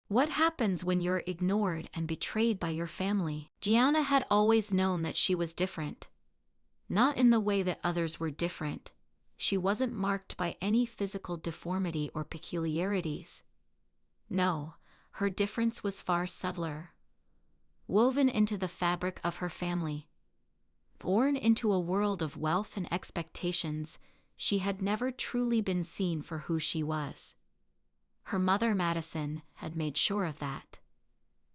What happens when you're ignored and betrayed by your family? Gianna had always known that she was different. Not in the way that others were different. She wasn't marked by any physical deformity or peculiarities. No, her difference was far subtler. Woven into the fabric of her family. Born into a world of wealth and expectations, she had never truly been seen for who she was. Her mother, Madison, had made sure of that.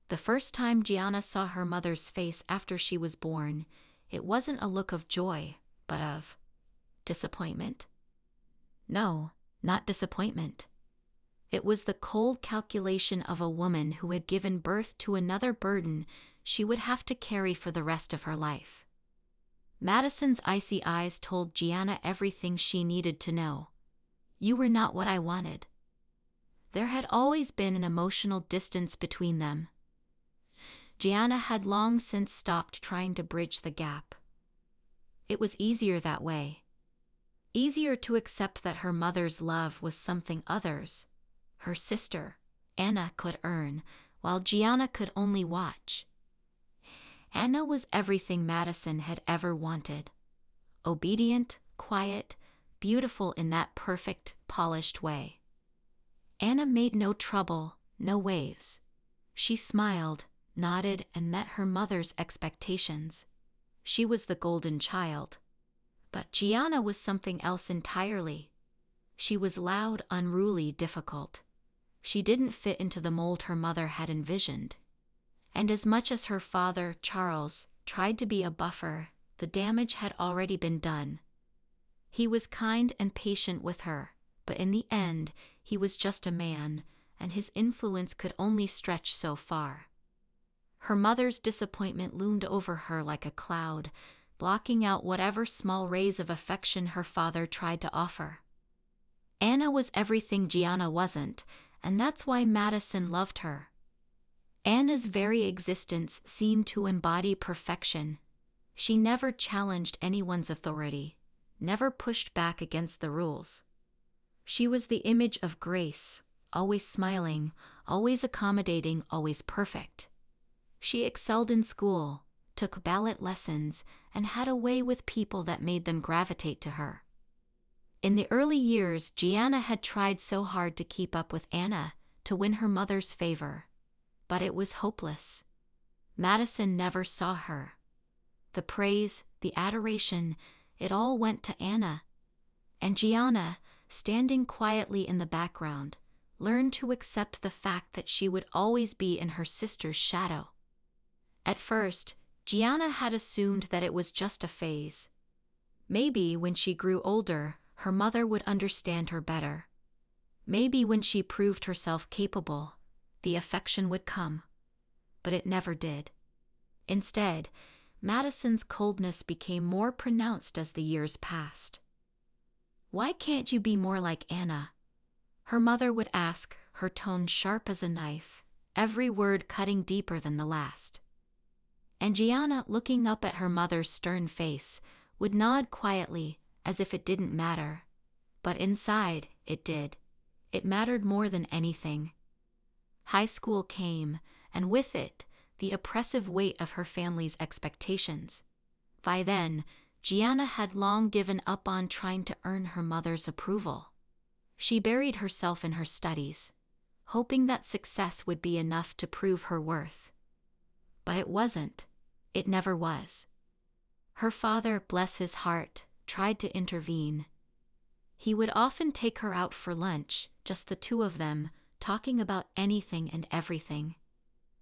The first time Gianna saw her mother's face after she was born, it wasn't a look of joy, but of disappointment. No, not disappointment. It was the cold calculation of a woman who had given birth to another burden she would have to carry for the rest of her life. Madison's icy eyes told Gianna everything she needed to know. You were not what I wanted. There had always been an emotional distance between them. Gianna had long since stopped trying to bridge the gap. It was easier that way. Easier to accept that her mother's love was something others, her sister, Anna, could earn, while Gianna could only watch. Anna was everything Madison had ever wanted. Obedient, quiet, beautiful in that perfect, polished way. Anna made no trouble, no waves. She smiled, nodded, and met her mother's expectations. She was the golden child. But Gianna was something else entirely. She was loud, unruly, difficult. She didn't fit into the mold her mother had envisioned. And as much as her father, Charles, tried to be a buffer, the damage had already been done. He was kind and patient with her, but in the end, he was just a man, and his influence could only stretch so far. Her mother's disappointment loomed over her like a cloud, blocking out whatever small rays of affection her father tried to offer. Anna was everything Gianna wasn't, and that's why Madison loved her. Anna's very existence seemed to embody perfection. She never challenged anyone's authority, never pushed back against the rules. She was the image of grace, always smiling, always accommodating, always perfect. She excelled in school, took ballet lessons, and had a way with people that made them gravitate to her. In the early years, Gianna had tried so hard to keep up with Anna, to win her mother's favor. But it was hopeless. Madison never saw her. The praise, the adoration, it all went to Anna. And Gianna, standing quietly in the background, learned to accept the fact that she would always be in her sister's shadow. At first, Gianna had assumed that it was just a phase. Maybe when she grew older, her mother would understand her better. Maybe when she proved herself capable, the affection would come. But it never did. Instead, Madison's coldness became more pronounced as the years passed. Why can't you be more like Anna? Her mother would ask, her tone sharp as a knife, every word cutting deeper than the last. And Gianna, looking up at her mother's stern face, would nod quietly, as if it didn't matter. But inside, it did. It mattered more than anything. High school came, and with it, the oppressive weight of her family's expectations. By then, Gianna had long given up on trying to earn her mother's approval. She buried herself in her studies, hoping that success would be enough to prove her worth. But it wasn't. It never was. Her father, bless his heart, tried to intervene. He would often take her out for lunch, just the two of them, talking about anything and everything.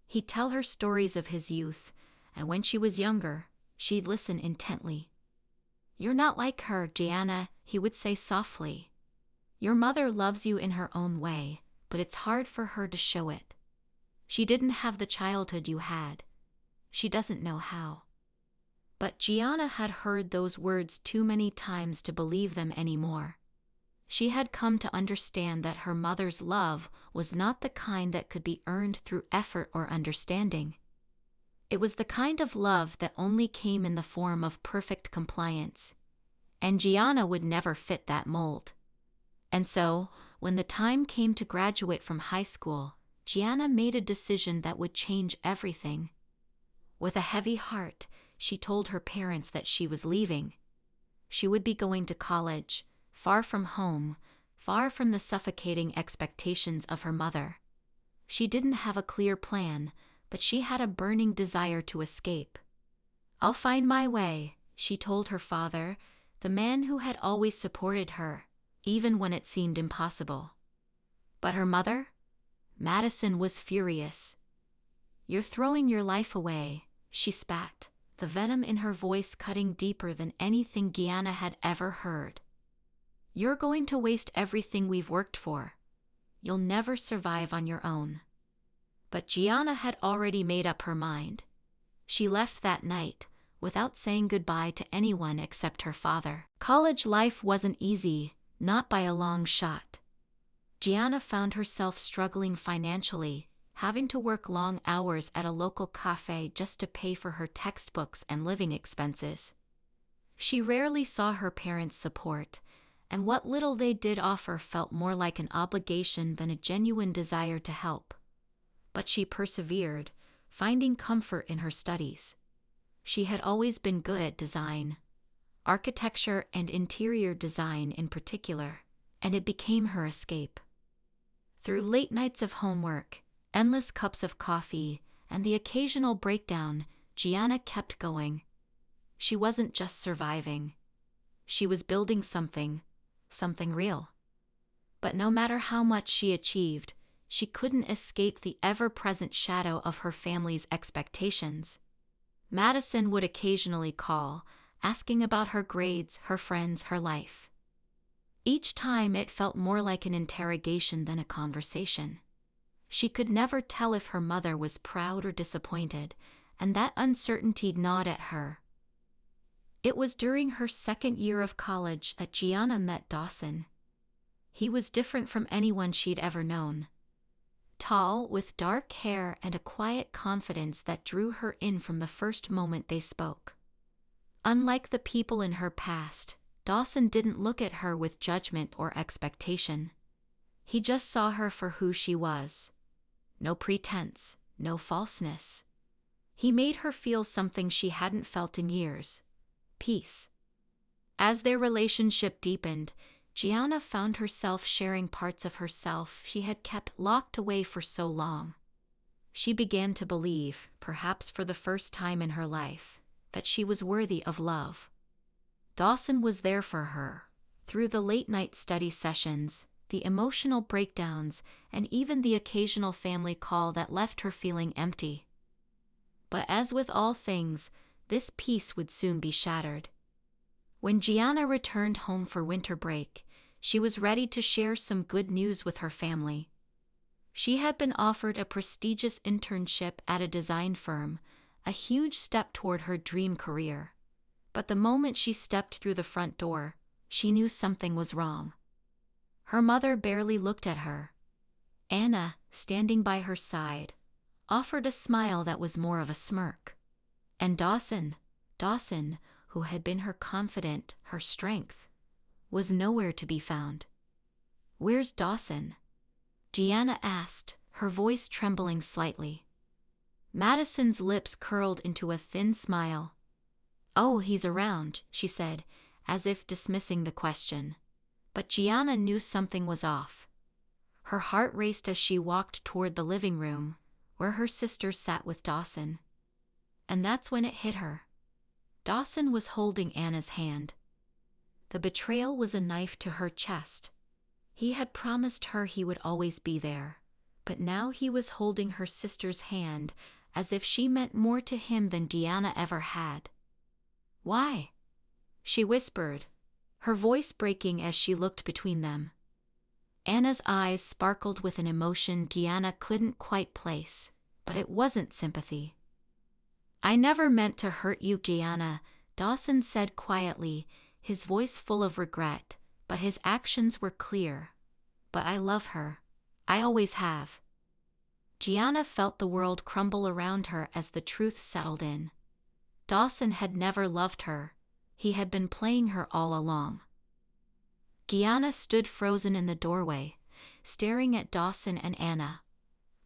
He'd tell her stories of his youth, and when she was younger, she'd listen intently. "You're not like her, Gianna," he would say softly. "Your mother loves you in her own way, but it's hard for her to show it. She didn't have the childhood you had. She doesn't know how." But Gianna had heard those words too many times to believe them anymore. She had come to understand that her mother's love was not the kind that could be earned through effort or understanding. It was the kind of love that only came in the form of perfect compliance. And Gianna would never fit that mold. And so, when the time came to graduate from high school, Gianna made a decision that would change everything. With a heavy heart, she told her parents that she was leaving. She would be going to college, far from home, far from the suffocating expectations of her mother. She didn't have a clear plan, but she had a burning desire to escape. "I'll find my way," she told her father, the man who had always supported her, even when it seemed impossible. But her mother? Madison was furious. "You're throwing your life away," she spat, the venom in her voice cutting deeper than anything Gianna had ever heard. "You're going to waste everything we've worked for. You'll never survive on your own." But Gianna had already made up her mind. She left that night, without saying goodbye to anyone except her father. College life wasn't easy, not by a long shot. Gianna found herself struggling financially, having to work long hours at a local cafe just to pay for her textbooks and living expenses. She rarely saw her parents' support, and what little they did offer felt more like an obligation than a genuine desire to help. But she persevered, finding comfort in her studies. She had always been good at design, architecture and interior design in particular, and it became her escape. Through late nights of homework, endless cups of coffee, and the occasional breakdown, Gianna kept going. She wasn't just surviving. She was building something real. But no matter how much she achieved, she couldn't escape the ever-present shadow of her family's expectations. Madison would occasionally call, asking about her grades, her friends, her life. Each time it felt more like an interrogation than a conversation. She could never tell if her mother was proud or disappointed, and that uncertainty gnawed at her. It was during her second year of college that Gianna met Dawson. He was different from anyone she'd ever known. Tall, with dark hair and a quiet confidence that drew her in from the first moment they spoke. Unlike the people in her past, Dawson didn't look at her with judgment or expectation. He just saw her for who she was. No pretense, no falseness. He made her feel something she hadn't felt in years: peace. As their relationship deepened, Gianna found herself sharing parts of herself she had kept locked away for so long. She began to believe, perhaps for the first time in her life, that she was worthy of love. Dawson was there for her, through the late-night study sessions, the emotional breakdowns, and even the occasional family call that left her feeling empty. But as with all things, this peace would soon be shattered. When Gianna returned home for winter break, she was ready to share some good news with her family. She had been offered a prestigious internship at a design firm, a huge step toward her dream career. But the moment she stepped through the front door, she knew something was wrong. Her mother barely looked at her. Anna, standing by her side, offered a smile that was more of a smirk. And Dawson, who had been her confidant, her strength, was nowhere to be found. "Where's Dawson?" Gianna asked, her voice trembling slightly. Madison's lips curled into a thin smile. "Oh, he's around," she said, as if dismissing the question. But Gianna knew something was off. Her heart raced as she walked toward the living room, where her sister sat with Dawson. And that's when it hit her. Dawson was holding Anna's hand. The betrayal was a knife to her chest. He had promised her he would always be there, but now he was holding her sister's hand as if she meant more to him than Gianna ever had. "Why?" she whispered, her voice breaking as she looked between them. Anna's eyes sparkled with an emotion Gianna couldn't quite place, but it wasn't sympathy. "I never meant to hurt you, Gianna," Dawson said quietly, his voice full of regret, but his actions were clear. "But I love her. I always have." Gianna felt the world crumble around her as the truth settled in. Dawson had never loved her. He had been playing her all along. Gianna stood frozen in the doorway, staring at Dawson and Anna.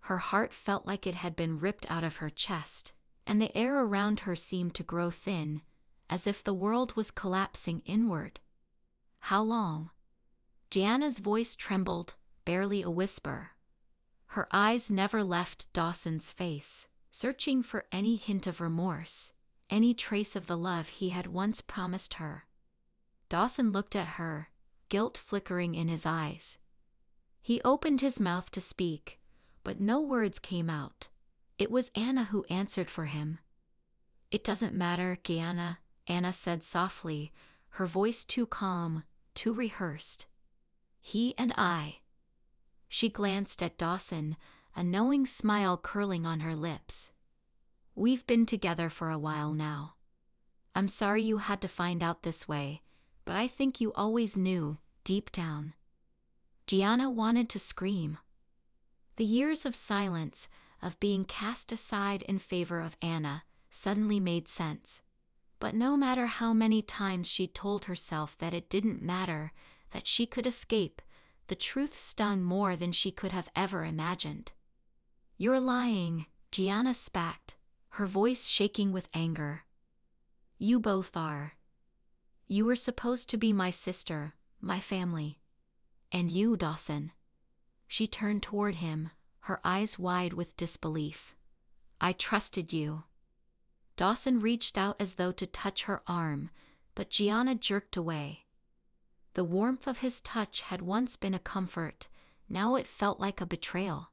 Her heart felt like it had been ripped out of her chest, and the air around her seemed to grow thin, as if the world was collapsing inward. How long? Gianna's voice trembled, barely a whisper. Her eyes never left Dawson's face, searching for any hint of remorse, any trace of the love he had once promised her. Dawson looked at her, guilt flickering in his eyes. He opened his mouth to speak, but no words came out. It was Anna who answered for him. "It doesn't matter, Gianna," Anna said softly, her voice too calm, too rehearsed. "He and I." She glanced at Dawson, a knowing smile curling on her lips. "We've been together for a while now. I'm sorry you had to find out this way, but I think you always knew, deep down." Gianna wanted to scream. The years of silence, of being cast aside in favor of Anna, suddenly made sense. But no matter how many times she told herself that it didn't matter, that she could escape, the truth stung more than she could have ever imagined. "You're lying," Gianna spat, her voice shaking with anger. "You both are. You were supposed to be my sister, my family. And you, Dawson." She turned toward him, her eyes wide with disbelief. "I trusted you." Dawson reached out as though to touch her arm, but Gianna jerked away. The warmth of his touch had once been a comfort, now it felt like a betrayal.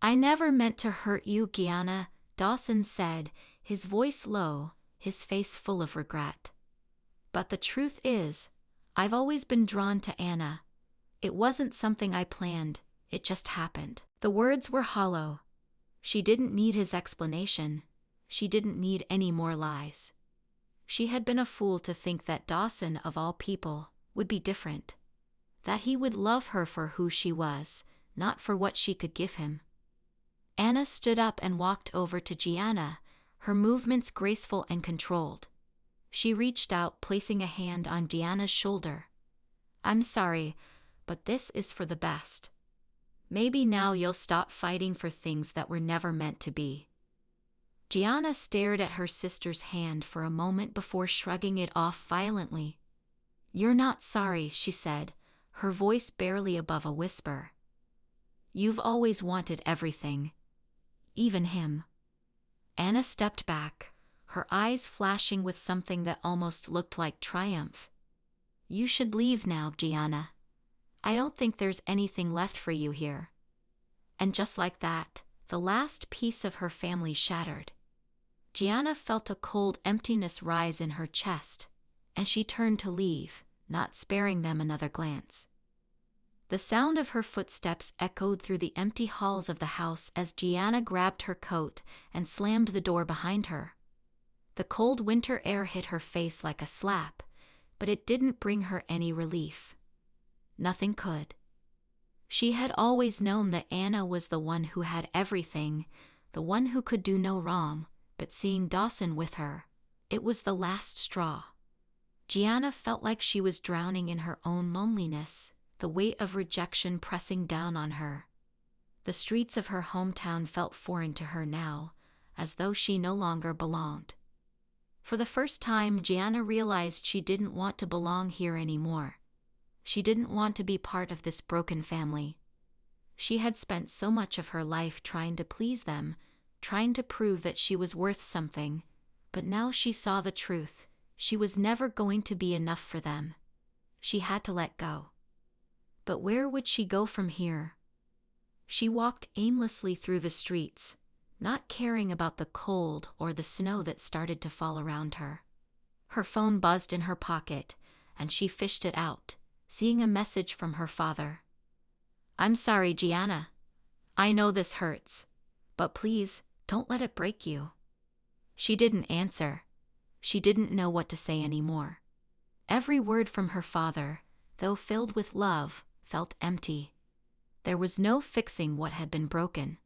"I never meant to hurt you, Gianna," Dawson said, his voice low, his face full of regret. "But the truth is, I've always been drawn to Anna. It wasn't something I planned, it just happened." The words were hollow. She didn't need his explanation. She didn't need any more lies. She had been a fool to think that Dawson, of all people, would be different. That he would love her for who she was, not for what she could give him. Anna stood up and walked over to Gianna, her movements graceful and controlled. She reached out, placing a hand on Gianna's shoulder. "I'm sorry, but this is for the best. Maybe now you'll stop fighting for things that were never meant to be." Gianna stared at her sister's hand for a moment before shrugging it off violently. "You're not sorry," she said, her voice barely above a whisper. "You've always wanted everything. Even him." Anna stepped back, her eyes flashing with something that almost looked like triumph. "You should leave now, Gianna. I don't think there's anything left for you here." And just like that, the last piece of her family shattered. Gianna felt a cold emptiness rise in her chest, and she turned to leave, not sparing them another glance. The sound of her footsteps echoed through the empty halls of the house as Gianna grabbed her coat and slammed the door behind her. The cold winter air hit her face like a slap, but it didn't bring her any relief. Nothing could. She had always known that Anna was the one who had everything, the one who could do no wrong, but seeing Dawson with her, it was the last straw. Gianna felt like she was drowning in her own loneliness, the weight of rejection pressing down on her. The streets of her hometown felt foreign to her now, as though she no longer belonged. For the first time, Gianna realized she didn't want to belong here anymore. She didn't want to be part of this broken family. She had spent so much of her life trying to please them, trying to prove that she was worth something, but now she saw the truth. She was never going to be enough for them. She had to let go. But where would she go from here? She walked aimlessly through the streets, not caring about the cold or the snow that started to fall around her. Her phone buzzed in her pocket, and she fished it out, seeing a message from her father. "I'm sorry, Gianna. I know this hurts, but please, don't let it break you." She didn't answer. She didn't know what to say anymore. Every word from her father, though filled with love, felt empty. There was no fixing what had been broken.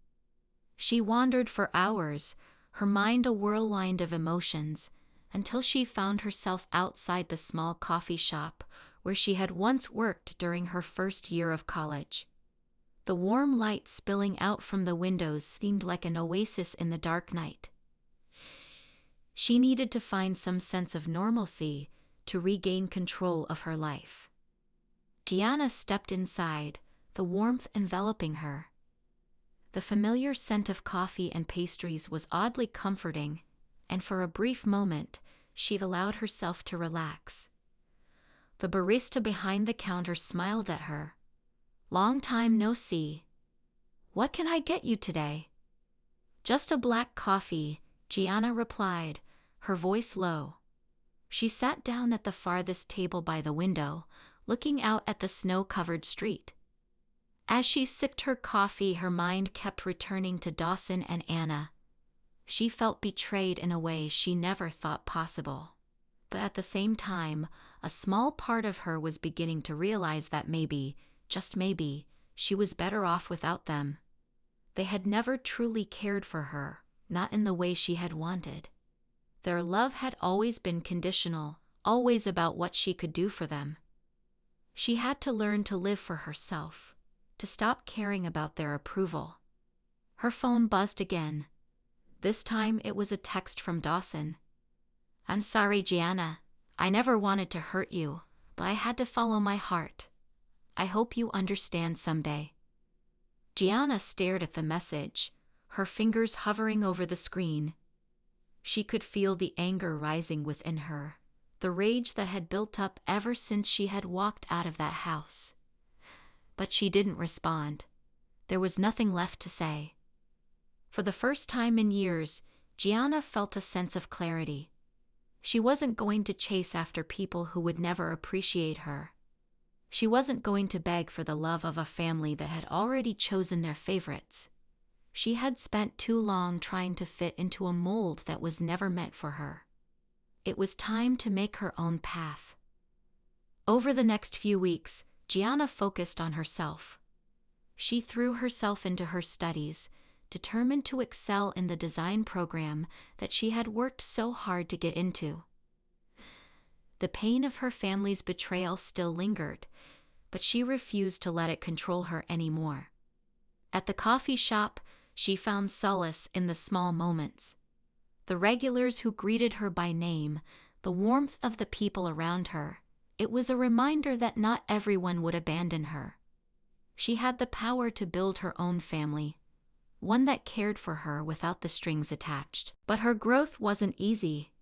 She wandered for hours, her mind a whirlwind of emotions, until she found herself outside the small coffee shop where she had once worked during her first year of college. The warm light spilling out from the windows seemed like an oasis in the dark night. She needed to find some sense of normalcy to regain control of her life. Gianna stepped inside, the warmth enveloping her. The familiar scent of coffee and pastries was oddly comforting, and for a brief moment, she allowed herself to relax. The barista behind the counter smiled at her. "Long time no see. What can I get you today?" "Just a black coffee," Gianna replied, her voice low. She sat down at the farthest table by the window, looking out at the snow-covered street. As she sipped her coffee, her mind kept returning to Dawson and Anna. She felt betrayed in a way she never thought possible. But at the same time, a small part of her was beginning to realize that maybe, just maybe, she was better off without them. They had never truly cared for her, not in the way she had wanted. Their love had always been conditional, always about what she could do for them. She had to learn to live for herself, to stop caring about their approval. Her phone buzzed again. This time it was a text from Dawson. "I'm sorry, Gianna. I never wanted to hurt you, but I had to follow my heart. I hope you understand someday." Gianna stared at the message, her fingers hovering over the screen. She could feel the anger rising within her, the rage that had built up ever since she had walked out of that house. But she didn't respond. There was nothing left to say. For the first time in years, Gianna felt a sense of clarity. She wasn't going to chase after people who would never appreciate her. She wasn't going to beg for the love of a family that had already chosen their favorites. She had spent too long trying to fit into a mold that was never meant for her. It was time to make her own path. Over the next few weeks, Gianna focused on herself. She threw herself into her studies, determined to excel in the design program that she had worked so hard to get into. The pain of her family's betrayal still lingered, but she refused to let it control her anymore. At the coffee shop, she found solace in the small moments. The regulars who greeted her by name, the warmth of the people around her. It was a reminder that not everyone would abandon her. She had the power to build her own family, one that cared for her without the strings attached. But her growth wasn't easy.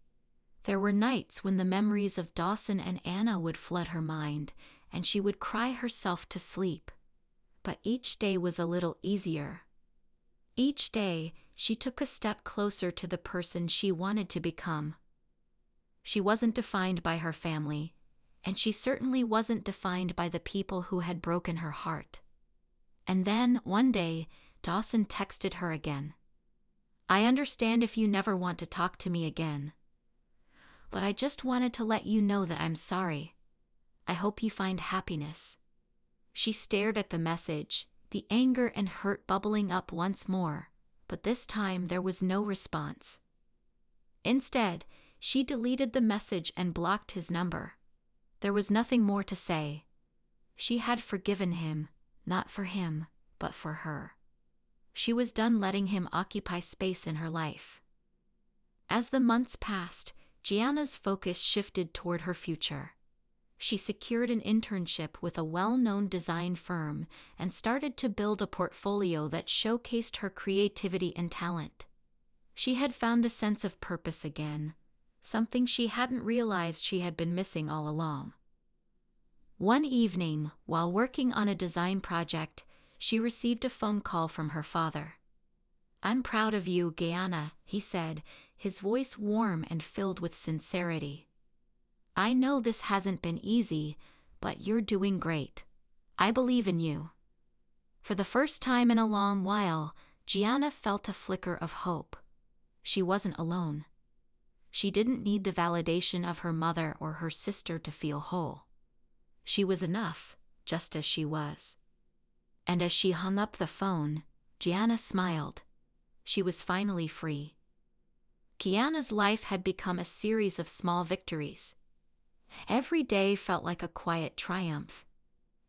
There were nights when the memories of Dawson and Anna would flood her mind, and she would cry herself to sleep. But each day was a little easier. Each day, she took a step closer to the person she wanted to become. She wasn't defined by her family, and she certainly wasn't defined by the people who had broken her heart. And then, one day, Dawson texted her again. "I understand if you never want to talk to me again. But I just wanted to let you know that I'm sorry. I hope you find happiness." She stared at the message, the anger and hurt bubbling up once more, but this time there was no response. Instead, she deleted the message and blocked his number. There was nothing more to say. She had forgiven him, not for him, but for her. She was done letting him occupy space in her life. As the months passed, Gianna's focus shifted toward her future. She secured an internship with a well-known design firm and started to build a portfolio that showcased her creativity and talent. She had found a sense of purpose again, something she hadn't realized she had been missing all along. One evening, while working on a design project, she received a phone call from her father. "I'm proud of you, Gianna," he said, his voice warm and filled with sincerity. "I know this hasn't been easy, but you're doing great. I believe in you." For the first time in a long while, Gianna felt a flicker of hope. She wasn't alone. She didn't need the validation of her mother or her sister to feel whole. She was enough, just as she was. And as she hung up the phone, Gianna smiled. She was finally free. Gianna's life had become a series of small victories. Every day felt like a quiet triumph.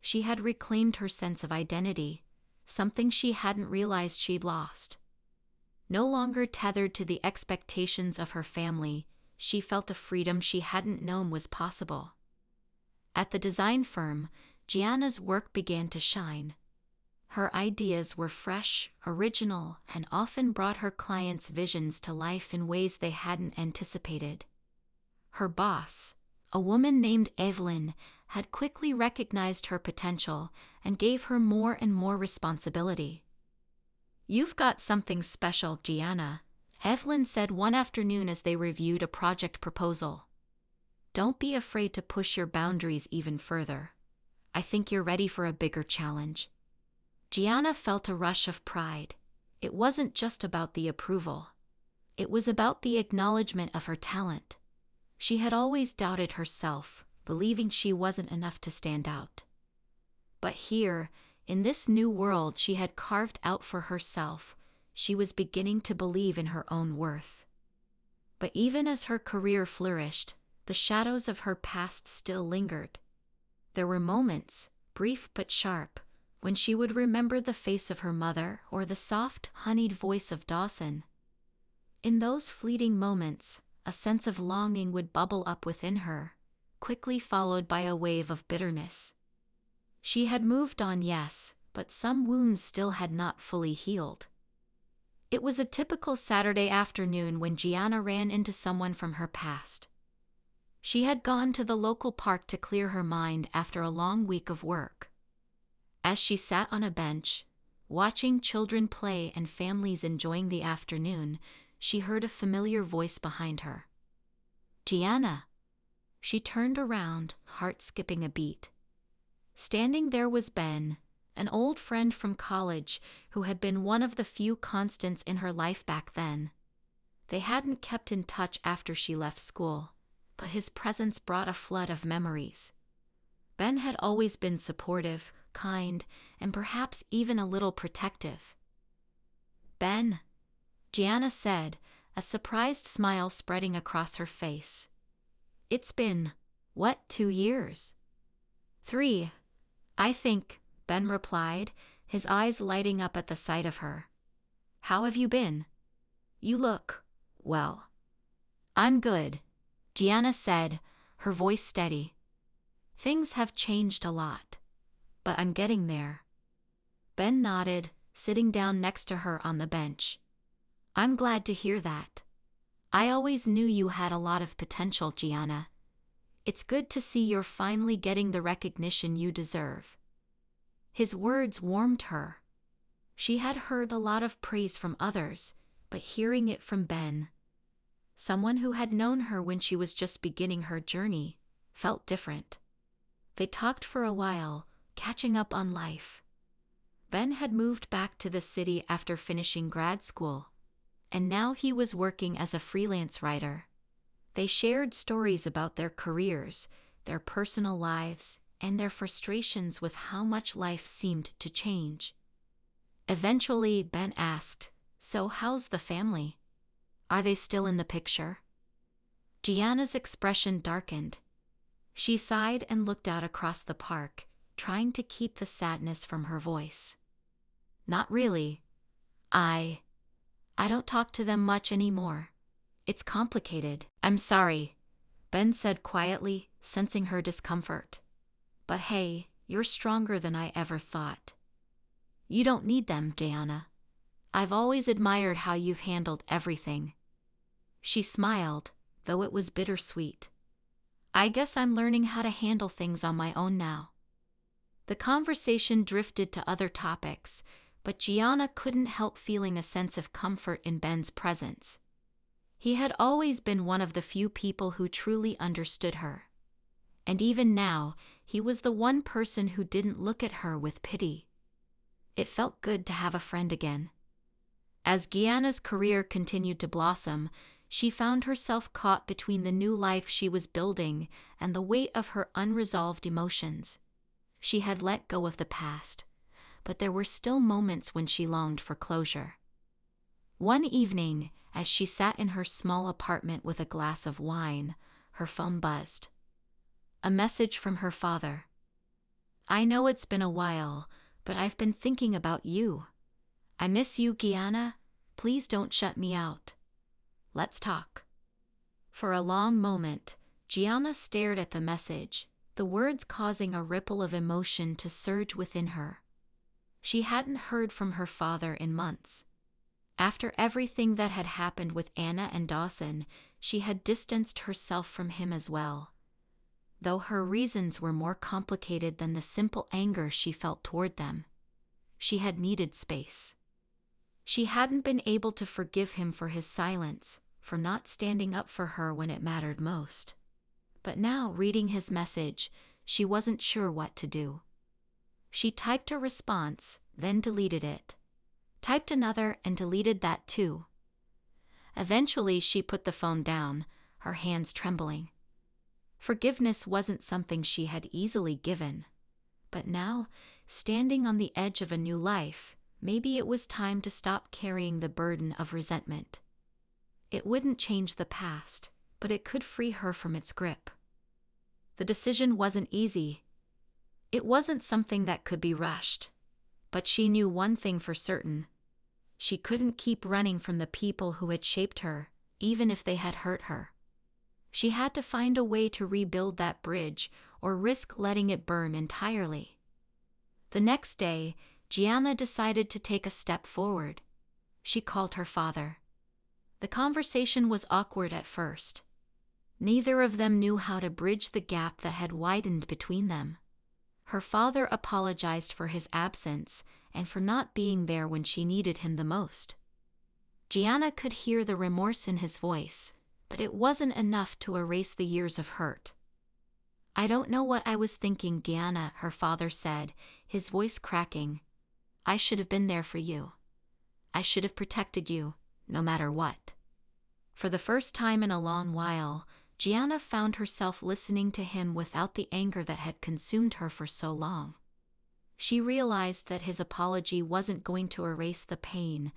She had reclaimed her sense of identity, something she hadn't realized she'd lost. No longer tethered to the expectations of her family, she felt a freedom she hadn't known was possible. At the design firm, Gianna's work began to shine. Her ideas were fresh, original, and often brought her clients' visions to life in ways they hadn't anticipated. Her boss, a woman named Evelyn, had quickly recognized her potential and gave her more and more responsibility. "You've got something special, Gianna," Evelyn said one afternoon as they reviewed a project proposal. "Don't be afraid to push your boundaries even further. I think you're ready for a bigger challenge." Gianna felt a rush of pride. It wasn't just about the approval. It was about the acknowledgement of her talent. She had always doubted herself, believing she wasn't enough to stand out. But here, in this new world she had carved out for herself, she was beginning to believe in her own worth. But even as her career flourished, the shadows of her past still lingered. There were moments, brief but sharp, when she would remember the face of her mother or the soft, honeyed voice of Dawson. In those fleeting moments, a sense of longing would bubble up within her, quickly followed by a wave of bitterness. She had moved on, yes, but some wounds still had not fully healed. It was a typical Saturday afternoon when Gianna ran into someone from her past. She had gone to the local park to clear her mind after a long week of work. As she sat on a bench, watching children play and families enjoying the afternoon, she heard a familiar voice behind her. "Gianna." She turned around, heart skipping a beat. Standing there was Ben, an old friend from college who had been one of the few constants in her life back then. They hadn't kept in touch after she left school, but his presence brought a flood of memories. Ben had always been supportive, kind, and perhaps even a little protective. "Ben," Gianna said, a surprised smile spreading across her face. "It's been, 2 years?" "3, I think," Ben replied, his eyes lighting up at the sight of her. "How have you been? You look, well." "I'm good," Gianna said, her voice steady. "Things have changed a lot, but I'm getting there." Ben nodded, sitting down next to her on the bench. "I'm glad to hear that. I always knew you had a lot of potential, Gianna. It's good to see you're finally getting the recognition you deserve." His words warmed her. She had heard a lot of praise from others, but hearing it from Ben, someone who had known her when she was just beginning her journey, felt different. They talked for a while, catching up on life. Ben had moved back to the city after finishing grad school, and now he was working as a freelance writer. They shared stories about their careers, their personal lives, and their frustrations with how much life seemed to change. Eventually, Ben asked, "So how's the family? Are they still in the picture?" Gianna's expression darkened. She sighed and looked out across the park, trying to keep the sadness from her voice. "Not really. I don't talk to them much anymore. It's complicated." "I'm sorry," Ben said quietly, sensing her discomfort. "But hey, you're stronger than I ever thought. You don't need them, Gianna. I've always admired how you've handled everything." She smiled, though it was bittersweet. "I guess I'm learning how to handle things on my own now." The conversation drifted to other topics, but Gianna couldn't help feeling a sense of comfort in Ben's presence. He had always been one of the few people who truly understood her. And even now, he was the one person who didn't look at her with pity. It felt good to have a friend again. As Gianna's career continued to blossom, she found herself caught between the new life she was building and the weight of her unresolved emotions. She had let go of the past, but there were still moments when she longed for closure. One evening, as she sat in her small apartment with a glass of wine, her phone buzzed. A message from her father. "I know it's been a while, But I've been thinking about you. I miss you, Gianna. Please don't shut me out. Let's talk. For a long moment, Gianna stared at the message, the words causing a ripple of emotion to surge within her. She hadn't heard from her father in months. After everything that had happened with Anna and Dawson, she had distanced herself from him as well. Though her reasons were more complicated than the simple anger she felt toward them. She had needed space. She hadn't been able to forgive him for his silence, for not standing up for her when it mattered most. But now, reading his message, she wasn't sure what to do. She typed a response, then deleted it. Typed another and deleted that too. Eventually, she put the phone down, her hands trembling. Forgiveness wasn't something she had easily given. But now, standing on the edge of a new life, maybe it was time to stop carrying the burden of resentment. It wouldn't change the past, but it could free her from its grip. The decision wasn't easy. It wasn't something that could be rushed. But she knew one thing for certain. She couldn't keep running from the people who had shaped her, even if they had hurt her. She had to find a way to rebuild that bridge or risk letting it burn entirely. The next day, Gianna decided to take a step forward. She called her father. The conversation was awkward at first. Neither of them knew how to bridge the gap that had widened between them. Her father apologized for his absence and for not being there when she needed him the most. Gianna could hear the remorse in his voice, but it wasn't enough to erase the years of hurt. "I don't know what I was thinking, Gianna," her father said, his voice cracking. "I should have been there for you. I should have protected you, no matter what." For the first time in a long while, Gianna found herself listening to him without the anger that had consumed her for so long. She realized that his apology wasn't going to erase the pain,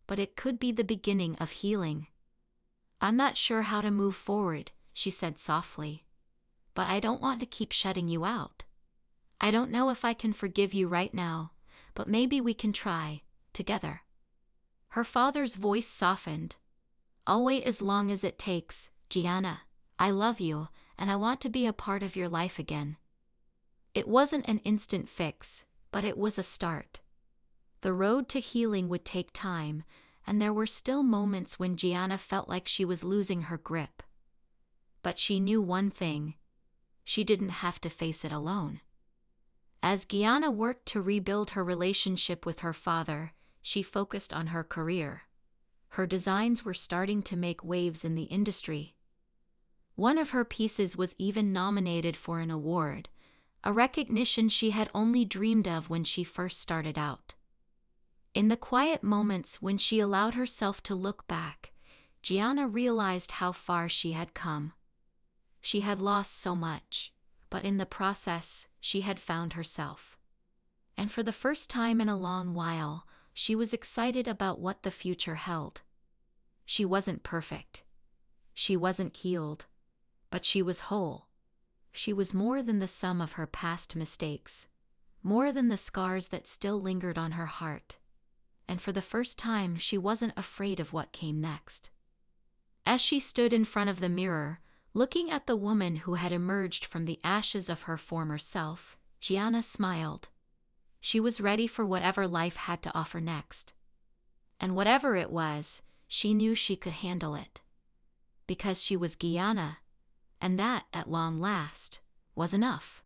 but it could be the beginning of healing. "I'm not sure how to move forward," she said softly. "But I don't want to keep shutting you out. I don't know if I can forgive you right now, but maybe we can try, together." Her father's voice softened. "I'll wait as long as it takes, Gianna. I love you, and I want to be a part of your life again." It wasn't an instant fix, but it was a start. The road to healing would take time, and there were still moments when Gianna felt like she was losing her grip. But she knew one thing. She didn't have to face it alone. As Gianna worked to rebuild her relationship with her father, she focused on her career. Her designs were starting to make waves in the industry. One of her pieces was even nominated for an award, a recognition she had only dreamed of when she first started out. In the quiet moments when she allowed herself to look back, Gianna realized how far she had come. She had lost so much, but in the process, she had found herself. And for the first time in a long while, she was excited about what the future held. She wasn't perfect. She wasn't healed. But she was whole. She was more than the sum of her past mistakes, more than the scars that still lingered on her heart. And for the first time, she wasn't afraid of what came next. As she stood in front of the mirror, looking at the woman who had emerged from the ashes of her former self, Gianna smiled. She was ready for whatever life had to offer next. And whatever it was, she knew she could handle it. Because she was Gianna. And that, at long last, was enough.